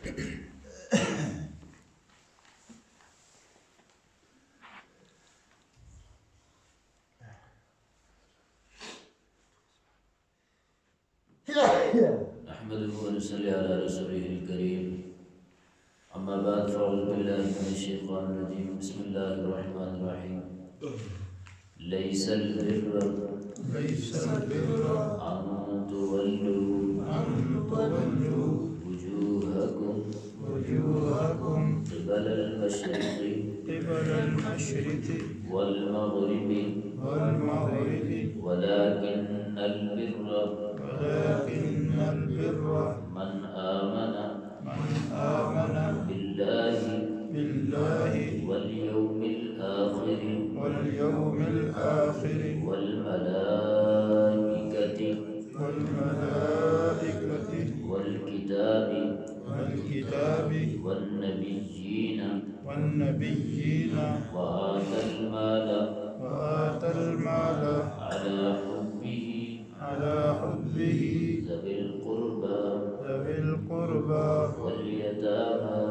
نحمده ونصلي على رسوله الكريم أما بعد فأعوذ بالله من الشيطان الرجيم بسم الله الرحمن الرحيم ليس البر أن تولوا وجوهكم قبل المشرق والمغرب ولكن البر من آمن بالله واليوم الآخر والملائكة والكتاب والنبيين وآتى المال على حبه ذوي القربى واليتامى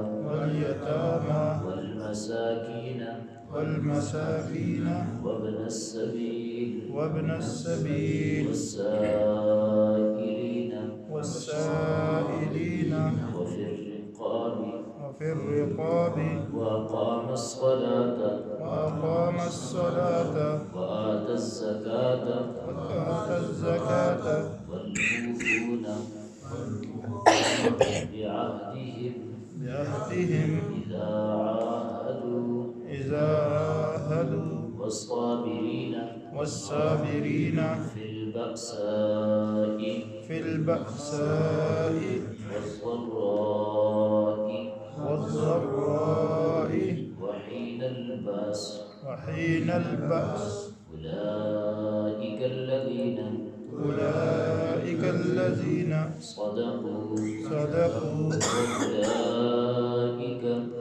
والمساكين وابن السبيل والسائلين وفي الرقاب وأقام الصلاة وآتى الزكاة والموفون بعهدهم إذا عاهدوا والصابرين في البأساء والضراء وحين البأس أولئك الذين صدقوا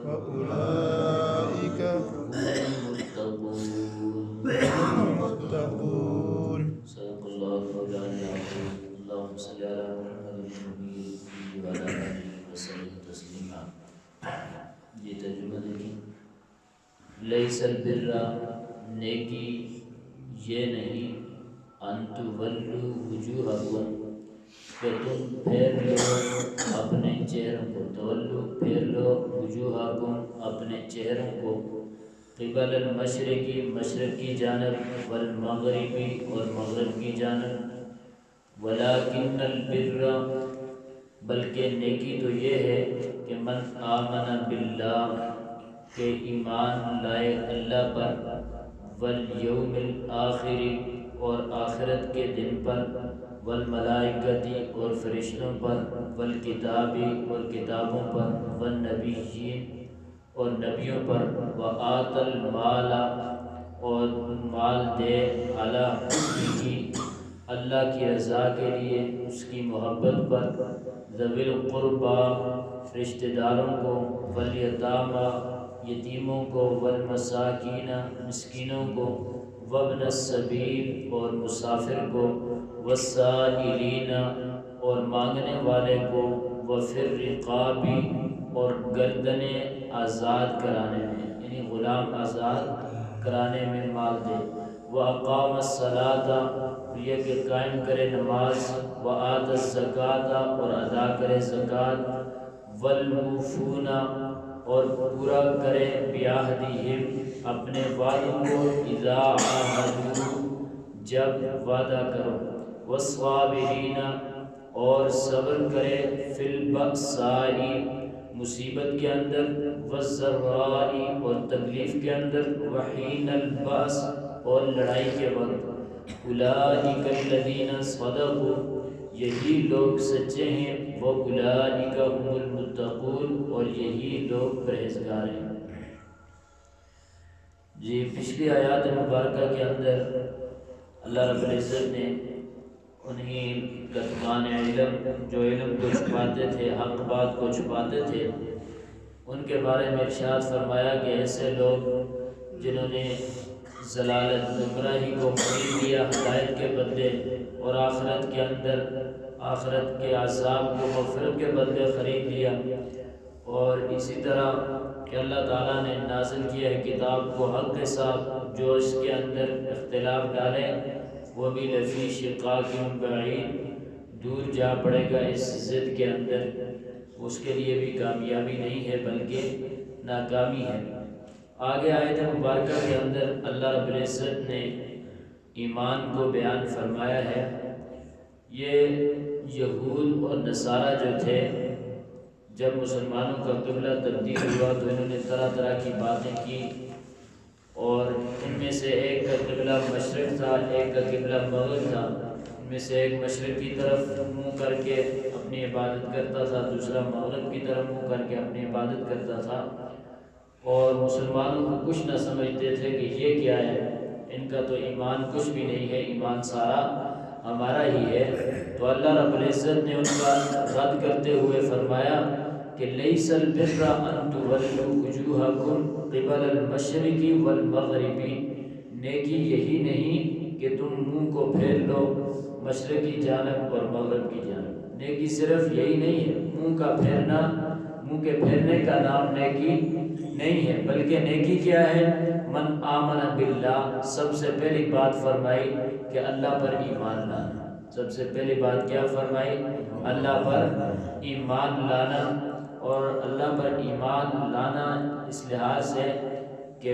وأولئك هم المتقون. صدق الله مولانا العظيم. اللهم صل على محمد النبي وعلى آله وسلم تسليما. یہ ترجمہ دیکھیں. لیس البر نیکی یہ نہیں ان تولوا وجوہکم کہ تم پھیر لو اپنے چہروں کو. تولو پھیر لو وجوہکم اپنے چہروں کو قبل المشرقی مشرق کی جانب والمغربی اور مغرب کی جانب. ولکن البر بلکہ نیکی تو یہ ہے کہ من آمن باللہ کہ ایمان لائے اللہ پر والیوم الآخر اور آخرت کے دن پر والملائکتی اور فرشتوں پر والکتابی اور کتابوں پر والنبیین اور نبیوں پر وآت المال اور مال دے علی حبہ اللہ کی رضا کے لیے اس کی محبت پر ذوی القربى رشتہ داروں کو والیتامى یتیموں کو والمساکین مسکینوں کو وابن السبیل اور مسافر کو والسائلین اور مانگنے والے کو وفی الرقاب اور گردنیں آزاد کرانے میں یعنی غلام آزاد کرانے میں مال دے. وَأَقَامَ الصَّلَاةَ یہ کہ قائم کرے نماز. وَآتَ الزَّكَاةَ اور ادا کرے زکوٰۃ. وَالْمُوفُونَ اور پورا کرے بعہدہم اپنے وعدوں کو. اذا عاہدوا جب وعدہ کرو. والصابرین اور صبر کرے فی البأساء مصیبت کے اندر. والضراء اور تکلیف کے اندر. وحین البأس اور لڑائی کے وقت. اولئک الذین صدقوا یہی لوگ سچے ہیں. وَأُولَئِكَ هُمُ الْمُتَّقُونَ اور یہی لوگ پرہیزگار ہیں. جی پچھلی آیات مبارکہ کے اندر اللہ رب العزت نے انہیں کتمان علم جو علم کو چھپاتے تھے حق بات کو چھپاتے تھے ان کے بارے میں ارشاد فرمایا کہ ایسے لوگ جنہوں نے ضلالت گمراہی کو خرید لیا ہدایت کے بدلے اور آخرت کے اندر آخرت کے عذاب کو مغفرت کے بدلے خرید لیا. اور اسی طرح کہ اللہ تعالیٰ نے نازل کیا ہے کتاب کو حق کے ساتھ، جو اس کے اندر اختلاف ڈالے وہ بھی لفی شقاق بعید، دور جا پڑے گا اس ضد کے اندر، اس کے لیے بھی کامیابی نہیں ہے بلکہ ناکامی ہے۔ آگے آیت مبارکہ کے اندر اللہ رب العزت نے ایمان کو بیان فرمایا ہے۔ یہ یہود اور نصارہ جو تھے، جب مسلمانوں کا قبلہ تبدیل ہوا تو انہوں نے طرح طرح کی باتیں کی، اور ان میں سے ایک کا قبلہ مشرق تھا، ایک کا قبلہ مغرب تھا۔ ان میں سے ایک مشرق کی طرف منہ کر کے اپنی عبادت کرتا تھا، دوسرا مغرب کی طرف منہ کر کے اپنی عبادت کرتا تھا، اور مسلمانوں کو کچھ نہ سمجھتے تھے کہ یہ کیا ہے، ان کا تو ایمان کچھ بھی نہیں ہے، ایمان سارا ہمارا ہی ہے۔ تو اللہ رب العزت نے ان کا رد کرتے ہوئے فرمایا کہ لیس البر ان تولوا وجوہکم قبل المشرق والمغرب، نیکی یہی نہیں کہ تم منہ کو پھیر لو مشرق کی جانب اور مغرب کی جانب۔ نیکی صرف یہی نہیں ہے، منہ کا پھیرنا، منہ کے پھیرنے کا نام نیکی نہیں ہے، بلکہ نیکی کیا ہے؟ من آمن باللہ، سب سے پہلی بات فرمائی کہ اللہ پر ایمان لانا۔ سب سے پہلی بات کیا فرمائی؟ اللہ پر ایمان لانا۔ اور اللہ پر ایمان لانا اس لحاظ سے کہ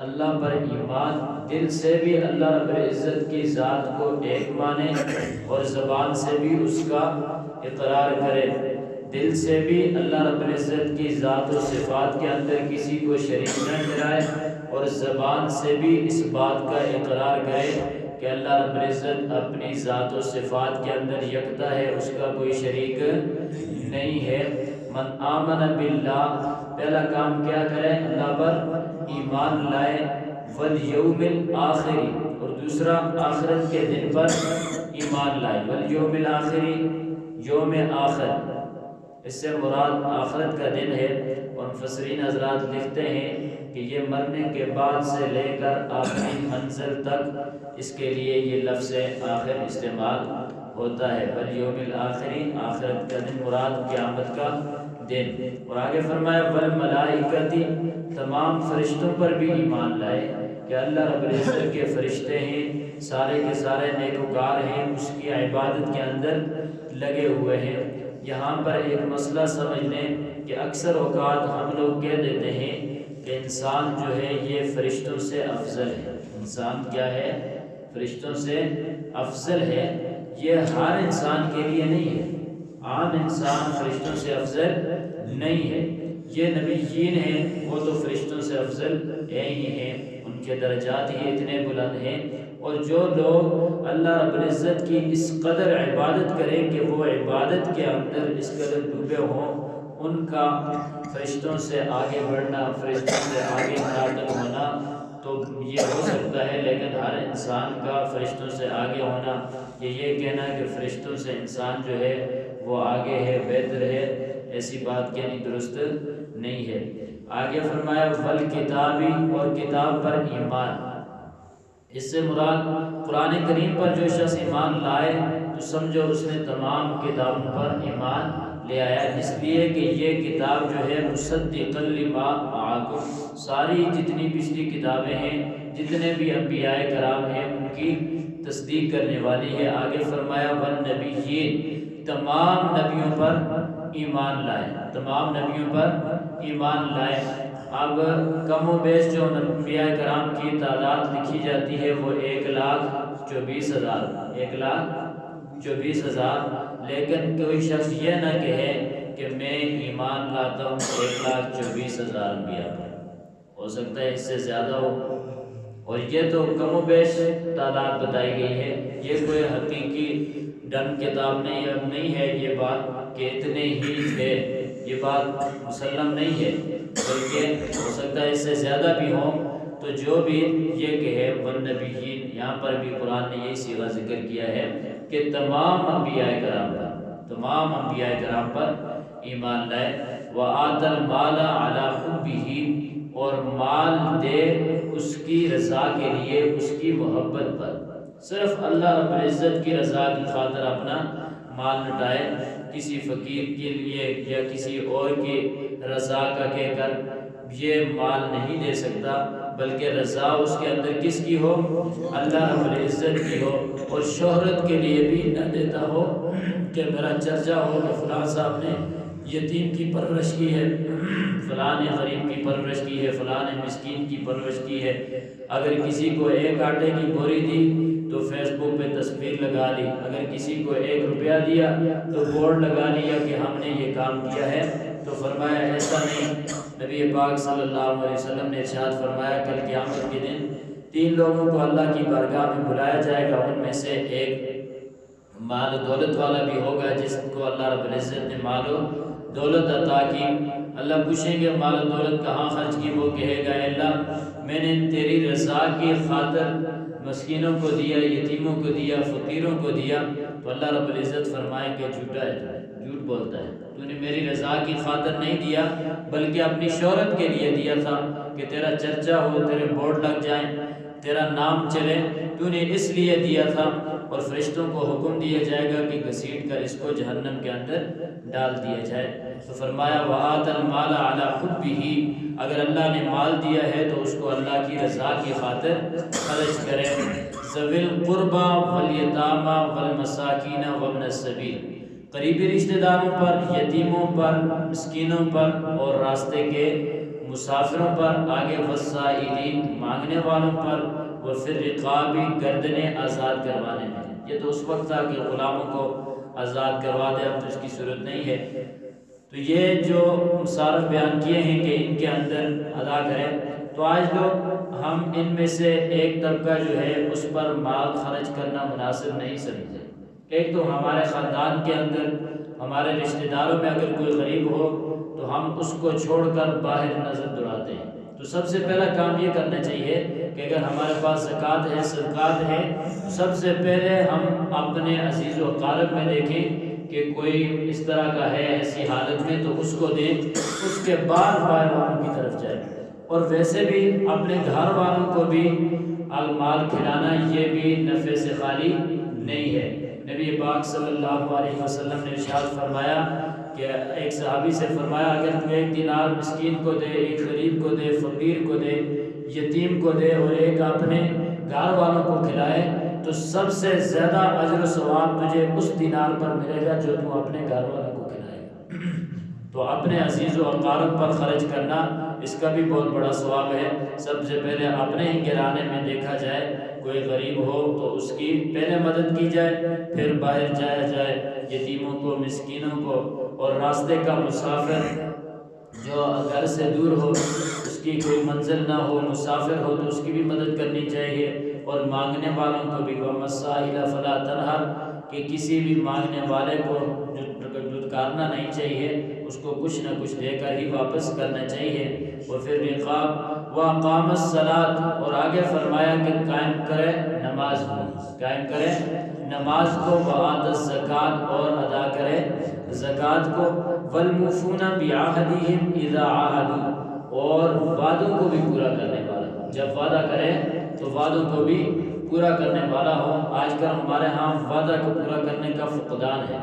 اللہ پر ایمان دل سے بھی اللہ رب العزت کی ذات کو ایک مانے، اور زبان سے بھی اس کا اقرار کرے، دل سے بھی اللہ رب العزت کی ذات و صفات کے اندر کسی کو شریک نہ ٹھہرائے، اور زبان سے بھی اس بات کا اقرار کرے کہ اللہ رب العزت اپنی ذات و صفات کے اندر یکتا ہے، اس کا کوئی شریک نہیں ہے۔ من آمن باللہ، پہلا کام کیا کرے؟ اللہ پر ایمان لائے، والیوم الآخری، اور دوسرا آخرت کے دن پر ایمان لائے۔ والیوم الآخری، یوم آخر، اس سے مراد آخرت کا دن ہے، اور مفسرین حضرات لکھتے ہیں کہ یہ مرنے کے بعد سے لے کر آخری منزل تک اس کے لیے یہ لفظ آخر استعمال ہوتا ہے۔ والیوم الآخری، آخرت کا دن مراد قیامت کا دن۔ اور آگے فرمایا والملائکتی، تمام فرشتوں پر بھی ایمان لائے کہ اللہ رب العزت کے فرشتے ہیں، سارے کے سارے نیکوکار ہیں، اس کی عبادت کے اندر لگے ہوئے ہیں۔ یہاں پر ایک مسئلہ سمجھ لیں کہ اکثر اوقات ہم لوگ کہہ دیتے ہیں کہ انسان جو ہے یہ فرشتوں سے افضل ہے۔ انسان کیا ہے؟ فرشتوں سے افضل ہے۔ یہ ہر انسان کے لیے نہیں ہے، عام انسان فرشتوں سے افضل نہیں ہے۔ یہ نبیین ہیں، وہ تو فرشتوں سے افضل ہی ہیں، ان کے درجات ہی اتنے بلند ہیں۔ اور جو لوگ اللہ رب العزت کی اس قدر عبادت کریں کہ وہ عبادت کے اندر اس قدر ڈوبے ہوں، ان کا فرشتوں سے آگے بڑھنا، فرشتوں سے آگے ناطق ہونا تو یہ ہو سکتا ہے، لیکن ہر انسان کا فرشتوں سے آگے ہونا، یہ کہنا کہ فرشتوں سے انسان جو ہے وہ آگے ہے، بہتر ہے، ایسی بات کہنی درست نہیں ہے۔ آگے فرمایا والکتابی، اور کتاب پر ایمان، اس سے مراد قرآن کریم پر جو شخص ایمان لائے تو سمجھو اس نے تمام کتابوں پر ایمان لے آیا، اس لیے کہ یہ کتاب جو ہے مصدقا لما معکم، ساری جتنی پچھلی کتابیں ہیں، جتنے بھی انبیاء کرام ہیں، ان کی تصدیق کرنے والی ہے۔ آگے فرمایا والنبیین، تمام نبیوں پر ایمان لائے، تمام نبیوں پر ایمان لائے۔ اب کم و بیش جو انبیاء کرام کی تعداد لکھی جاتی ہے وہ 1,24,000، 1,24,000، لیکن کوئی شخص یہ نہ کہے کہ میں ایمان لاتا ہوں 1,24,000 انبیاء پر، ہو سکتا ہے اس سے زیادہ ہو، اور یہ تو کم و بیش تعداد بتائی گئی ہے، یہ کوئی حقیقی ڈن کتاب نہیں ہے یہ بات کہ اتنے ہی تھے، یہ بات مسلم نہیں ہے، بلکہ ہو سکتا ہے اس سے زیادہ بھی ہوں۔ تو جو بھی یہ کہے والنبیین، یہاں پر بھی قرآن نے یہی صیغہ ذکر کیا ہے کہ تمام انبیاء کرام پر، تمام انبیاء کرام پر ایمان لائے۔ وَآتَى الْمَالَ عَلَى حُبِّهِ، اور مال دے اس کی رضا کے لیے، اس کی محبت پر، صرف اللہ رب العزت کی رضا کی خاطر اپنا مال لٹائے کسی فقیر کے لیے یا کسی اور کی رضا کا کہہ کر یہ مال نہیں دے سکتا، بلکہ رضا اس کے اندر کس کی ہو؟ اللہ رب العزت کی ہو، اور شہرت کے لیے بھی نہ دیتا ہو کہ میرا چرچا ہو کہ فلاں صاحب نے یتیم کی پرورش کی ہے، فلاں نے غریب کی پرورش کی ہے، فلاں نے مسکین کی پرورش کی ہے۔ اگر کسی کو 1 آٹے کی بوری دی تو فیس بک پہ تصویر لگا لی، اگر کسی کو 1 روپیہ دیا تو بورڈ لگا لیا کہ ہم نے یہ کام کیا ہے۔ تو فرمایا ایسا نہیں، نبی پاک صلی اللہ علیہ وسلم نے ارشاد فرمایا کل قیامت کے دن 3 لوگوں کو اللہ کی بارگاہ میں بلایا جائے گا، ان میں سے ایک مال و دولت والا بھی ہوگا جس کو اللہ رب العزت نے مال و دولت عطا کی۔ اللہ پوچھیں گے مال و دولت کہاں خرچ کی؟ وہ کہے گا اللہ میں نے تیری رضا کی خاطر مسکینوں کو دیا، یتیموں کو دیا، فقیروں کو دیا۔ تو اللہ رب العزت فرمائے کہ جھوٹا ہے، جھوٹ بولتا ہے، تو نے میری رضا کی خاطر نہیں دیا بلکہ اپنی شہرت کے لیے دیا تھا کہ تیرا چرچا ہو، تیرے بورڈ لگ جائیں، تیرا نام چلے، تو نے اس لیے دیا تھا۔ اور فرشتوں کو حکم دیا جائے گا کہ گھسیٹ کر اس کو جہنم کے اندر ڈال دیا جائے۔ تو فرمایا وَآتَ الْمَالَ عَلَى حُبِّهِ، اگر اللہ نے مال دیا ہے تو اس کو اللہ کی رضا کی خاطر خرچ کرے۔ ذوی القربى والیتامى والمساکین وابن السبیل، قریبی رشتہ داروں پر، یتیموں پر، مسکینوں پر اور راستے کے مسافروں پر، آگے والسائلین مانگنے والوں پر، وفی الرقاب گردنیں آزاد کروانے میں۔ یہ تو اس وقت تھا کہ غلاموں کو آزاد کروا دے، اب تو اس کی صورت نہیں ہے۔ تو یہ جو مصارف بیان کیے ہیں کہ ان کے اندر ادا کریں، تو آج لوگ ہم ان میں سے ایک طبقہ جو ہے اس پر مال خرچ کرنا مناسب نہیں سمجھتے۔ ایک تو ہمارے خاندان کے اندر، ہمارے رشتہ داروں میں اگر کوئی غریب ہو تو ہم اس کو چھوڑ کر باہر نظر دوڑاتے ہیں۔ تو سب سے پہلا کام یہ کرنا چاہیے کہ اگر ہمارے پاس زکوٰۃ ہے، صدقات ہے، سب سے پہلے ہم اپنے عزیز و اقارب میں دیکھیں کہ کوئی اس طرح کا ہے ایسی حالت میں تو اس کو دیں، اس کے بعد باہر والوں کی طرف جائیں۔ اور ویسے بھی اپنے گھر والوں کو بھی مال کھلانا یہ بھی نفع سے خالی نہیں ہے۔ نبی پاک صلی اللہ علیہ وسلم نے ارشاد فرمایا کہ ایک صحابی سے فرمایا اگر تو 1 دینار مسکین کو دے، ایک غریب کو دے، فقیر کو دے، یتیم کو دے اور ایک اپنے گھر والوں کو کھلائے تو سب سے زیادہ اجر و ثواب تجھے اس دینار پر ملے گا جو تو اپنے گھر والوں کو کھلائے گا۔ تو اپنے عزیز و اقارب پر خرچ کرنا اس کا بھی بہت بڑا ثواب ہے۔ سب سے پہلے اپنے ہی گھرانے میں دیکھا جائے کوئی غریب ہو تو اس کی پہلے مدد کی جائے، پھر باہر جایا جائے، یتیموں کو، مسکینوں کو، اور راستے کا مسافر جو گھر سے دور ہو، اس کی کوئی منزل نہ ہو، مسافر ہو تو اس کی بھی مدد کرنی چاہیے۔ اور مانگنے والوں کو بھی وَالسَّائِلَ فَلَا تَنْهَرْ، کہ کسی بھی مانگنے والے کو دھتکارنا نہیں چاہیے، اس کو کچھ نہ کچھ دے کر ہی واپس کرنا چاہیے۔ اور پھر رقاب وَأَقَامَ الصَّلَاةَ، اور آگے فرمایا کہ قائم کرے نماز کو، قائم کرے نماز کو، وَآتَ الزَّکَاةَ، اور ادا کرے زکوٰۃ کو، وَالْمُوفُونَ بِعَهْدِهِمْ إِذَا عَاهَدُوا، اور وعدوں کو بھی پورا کرنے والا، جب وعدہ کرے تو وعدوں کو بھی پورا کرنے والا ہو۔ آج کل ہمارے ہاں وعدہ کو پورا کرنے کا فقدان ہے۔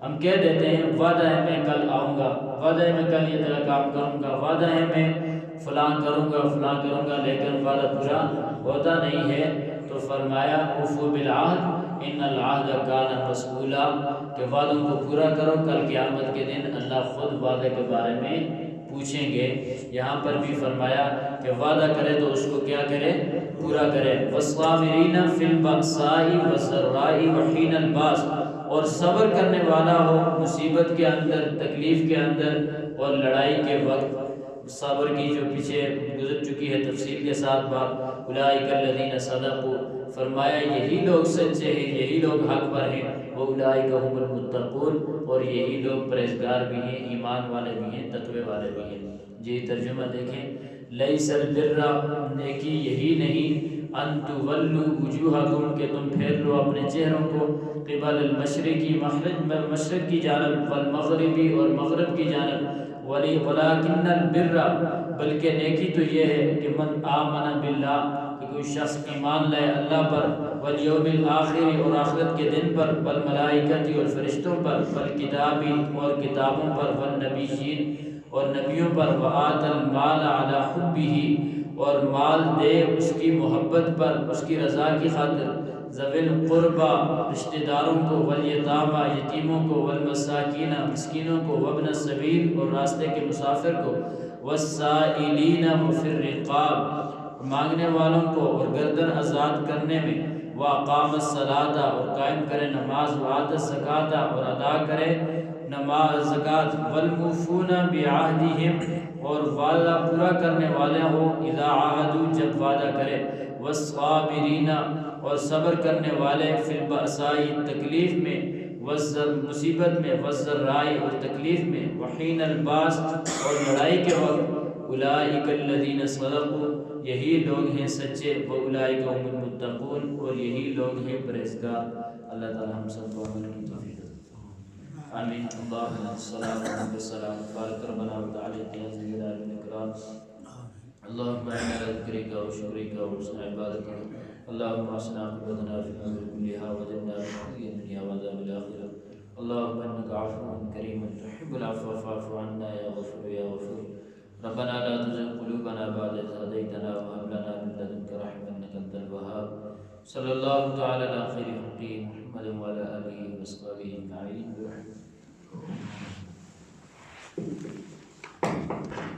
ہم کہہ دیتے ہیں وعدہ ہے میں کل آؤں گا، وعدہ ہے میں کل یہ طرح کام کروں گا، وعدہ ہے میں فلاں کروں گا، فلاں کروں گا، لیکن وعدہ پورا ہوتا نہیں ہے۔ تو فرمایا اوفوا بالعہد ان العہد کان مسئولا، کہ وعدوں کو پورا کرو، کل قیامت کے دن اللہ خود وعدے کے بارے میں پوچھیں گے۔ یہاں پر بھی فرمایا کہ وعدہ کرے تو اس کو کیا کرے؟ پورا کرے۔ والصابرین فی البأساء والضراء وحین الباس، اور صبر کرنے والا ہو مصیبت کے اندر، تکلیف کے اندر اور لڑائی کے وقت۔ صبر کی جو پیچھے گزر چکی ہے تفصیل کے ساتھ بات، اولئک الذین صدقوا، فرمایا یہی لوگ سچے ہیں، یہی لوگ حق پر ہیں، واولئک هم المتقون، اور یہی لوگ پرہیزگار بھی ہیں، ایمان والے بھی ہیں، تقوی والے بھی ہیں۔ جی ترجمہ دیکھیں، لیس البر، نیکی یہی نہیں، ان تولوا وجوہکم، کہ تم پھیر لو اپنے چہروں کو، قبل المشرقی، مشرق کی جانب، والمغربی، اور مغرب کی جانب، ولیکن البر، بلکہ نیکی تو یہ ہے کہ من آمن باللہ، کہ کوئی شخص ایمان لائے اللہ پر والیوم الآخر اور آخرت کے دن پر والملائکۃ اور فرشتوں پر والکتاب اور کتابوں پر والنبیین اور نبیوں پر وآت المال علی حبہ اور مال دے اس کی محبت پر اس کی رضا کی خاطر ذوی القربى رشتہ داروں کو والیتامى یتیموں کو والمساکین مسکینوں کو وابن السبیل اور راستے کے مسافر کو والسائلین وفی الرقاب مانگنے والوں کو اور گردن آزاد کرنے میں واقام الصلاۃ اور قائم کرے نماز وآت الزکاۃ اور ادا کرے نماز زکوٰۃ والموفون بعہدہم اور وعدہ پورا کرنے والے ہو اذا عاہدوا جب وعدہ کرے والصابرین اور صبر کرنے والے فی البأساء تکلیف میں مصیبت میں والضراء اور تکلیف میں وحین الباس اور لڑائی کے وقت اولئک الذین صدقوا یہی لوگ ہیں سچے واولئک هم المتقون اور یہی لوگ ہیں پرہیزگار۔ اللہ تعالی ہم سب کو عمل کی توفیق دے آمین۔ اللہم الصلاۃ والسلام بارک ربنا وتعالی یا سید الاکرام اللہم انا نذکرک وشکرک وحسن عبادتک اللہم احسن عاقبتنا فی الامور کلها وجعلنا من خزي الدنيا وعذاب الآخرة اللہم انک عفو کریم تحب العفو فاعف عنا یا غفور یا غفور ربنا لا تزغ قلوبنا بعد إذ هديتنا وهب لنا من لدنك رحمة إنك أنت الوهاب صلی اللہ تعالی علی خیر خلقہ محمد وعلی آلہ وصحبہ اجمعین۔